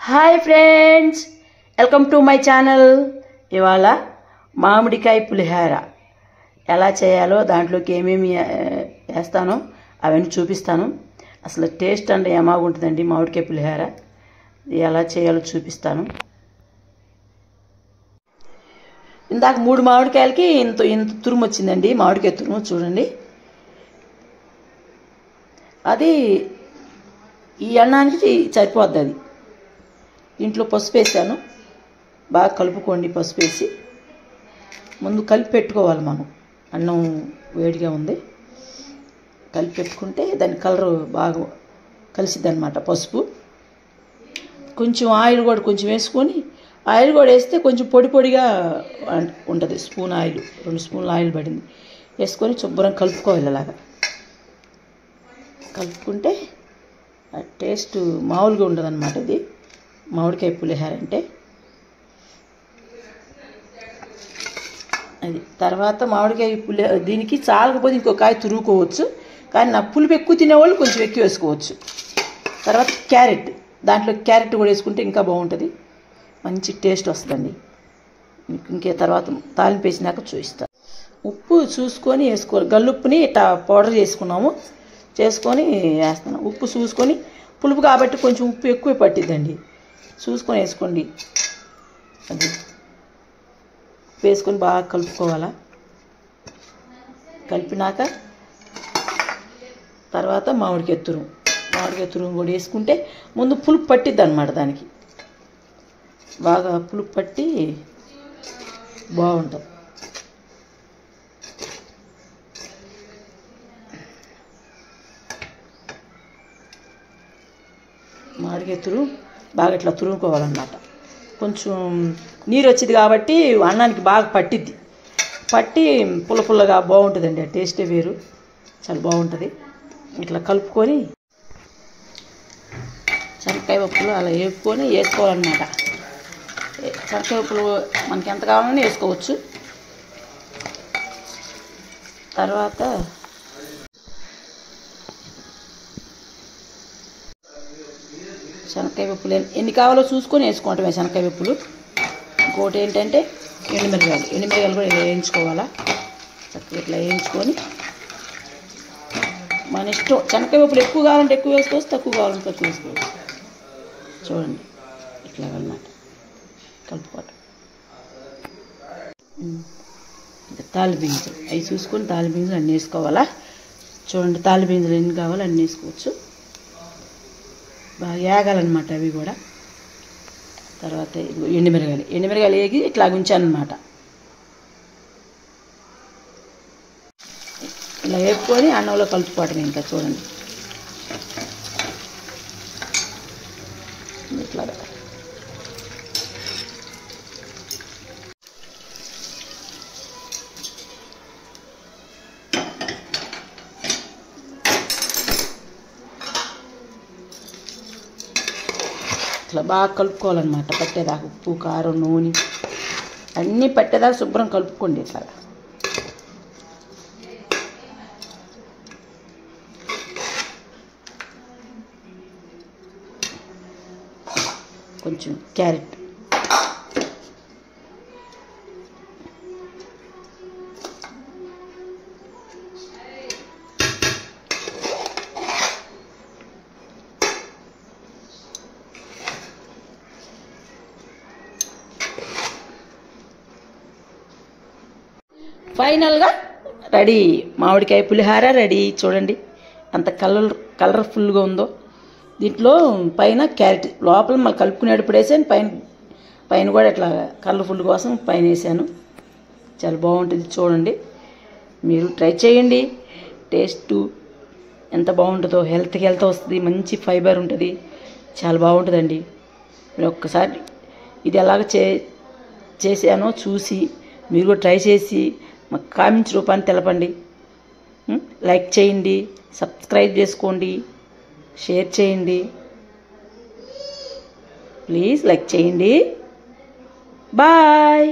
Hi friends, welcome to my channel. ఇవాళ మామిడికాయ పులిహోర ఎలా చేయాలో, దాంట్లోకి ఏమేమి వేస్తానో అవన్నీ చూపిస్తాను. అసలు టేస్ట్ అంటే ఏమాగుంటుందండి మామిడికాయ పులిహోర. ఎలా చేయాలో చూపిస్తాను. ఇందాక 3 మామిడికాయలకి ఇంత తురుము వచ్చిందండి. మామిడికాయ తురుము చూడండి. అది ఈ అన్నానికి సరిపోద్ది. అది దీంట్లో పసుపు వేసాను. బాగా కలుపుకోండి. పసుపు వేసి ముందు కలిపి పెట్టుకోవాలి. మనం అన్నం వేడిగా ఉంది, కలిపి పెట్టుకుంటే దాని కలరు బాగా కలిసిద్ది అనమాట. పసుపు, కొంచెం ఆయిల్ కూడా కొంచెం వేసుకొని, ఆయిల్ కూడా వేస్తే కొంచెం పొడి పొడిగా ఉంటుంది. స్పూన్ ఆయిల్, 2 స్పూన్ల ఆయిల్ పడింది వేసుకొని శుభ్రం కలుపుకోవాలి. అలాగా కలుపుకుంటే టేస్ట్ మామూలుగా ఉండదు అనమాట. ఇది మామిడికాయ పులిహోర అంటే అది. తర్వాత మామిడికాయ దీనికి చాలకపోతే ఇంకో కాయ తురుముకోవచ్చు, కానీ నా పులుపు ఎక్కువ తినేవాళ్ళు కొంచెం ఎక్కువ వేసుకోవచ్చు. తర్వాత క్యారెట్, దాంట్లో క్యారెట్ కూడా వేసుకుంటే ఇంకా బాగుంటుంది, మంచి టేస్ట్ వస్తుందండి. ఇంకే తర్వాత తాలింపు వేసినాక చూపిస్తాను. ఉప్పు చూసుకొని వేసుకోవాలి. గల్లుప్పుని ఇట్లా పౌడర్ చేసుకొని వేస్తాను. ఉప్పు చూసుకొని, పులుపు కాబట్టి కొంచెం ఉప్పు ఎక్కువ పట్టిద్దండి, చూసుకొని వేసుకోండి. అది వేసుకొని బాగా కలుపుకోవాలా. కలిపినాక తర్వాత మామిడికాయ తురుము కూడా వేసుకుంటే ముందు పులుపు పట్టిద్ది అనమాట. దానికి బాగా పులుపు పట్టి బాగుంటుంది. మామిడికాయ తురుము బాగా ఇట్లా తురుముకోవాలన్నమాట. కొంచెం నీరు వచ్చింది కాబట్టి అన్నానికి బాగా పట్టి పుల్లగా బాగుంటుందండి. ఆ టేస్టే వేరు, చాలా బాగుంటుంది. ఇట్లా కలుపుకొని శనక్కాయ పప్పులు అలా వేసుకోవాలన్నమాట. శనక్కాయ పప్పులు మనకి ఎంత కావాలన్నా వేసుకోవచ్చు. తర్వాత శనక్కాయ పప్పులు ఎన్ని కావాలో చూసుకొని వేసుకోవటమే శనక్కాయ పప్పులు. ఇంకోటి ఏంటంటే ఎండుమిరగాయలు కూడా వేయించుకోవాలా. చక్కగా ఇట్లా వేయించుకొని మన ఇష్టం. శనక్కాయ పప్పులు ఎక్కువ కావాలంటే ఎక్కువ వేసుకోవచ్చు, తక్కువ కావాలంటే తక్కువ వేసుకోవచ్చు. చూడండి ఇట్లా అన్నమాట కలుపుకోవటం. తాలిపింజలు అవి చూసుకొని తాలిపింజలు అన్నీ వేసుకోవాలా. చూడండి, తాలిపింజలు ఎన్ని కావాలో అన్నీ వేసుకోవచ్చు. బాగా వేగాలన్నమాట అవి కూడా. తర్వాత ఎండుమిరగాయలు వేగి ఇట్లా ఉంచాను అనమాట. ఇలా వేపుకొని అన్నంలో కలుపుకోవటం. ఇంకా చూడండి ఇట్లాగా. ఇట్లా బాగా కలుపుకోవాలన్నమాట. పట్టేదాకా ఉప్పు, కారం, నూనె అన్నీ పట్టేదాకా శుభ్రం కలుపుకోండి. ఇట్లా కొంచెం క్యారెట్, ఫైనల్గా రెడీ. మామిడికాయ పులిహోర రెడీ. చూడండి అంత కలర్ఫుల్గా ఉందో. దీంట్లో పైన క్యారెట్ లోపల మళ్ళీ కలుపుకునేటప్పుడు వేసాను, పైన కూడా ఇట్లా కలర్ఫుల్ కోసం పైన వేసాను. చాలా బాగుంటుంది. చూడండి, మీరు ట్రై చేయండి. టేస్ట్ ఎంత బాగుంటుందో. హెల్త్ వస్తుంది, మంచి ఫైబర్ ఉంటుంది, చాలా బాగుంటుందండి. మీరు ఒక్కసారి ఇది ఎలాగ చేసానో చూసి మీరు కూడా ట్రై చేసి మాకు కామెంట్స్ రూపాన్ని తెలపండి. లైక్ చేయండి, సబ్స్క్రైబ్ చేసుకోండి, షేర్ చేయండి. ప్లీజ్ లైక్ చేయండి. బాయ్.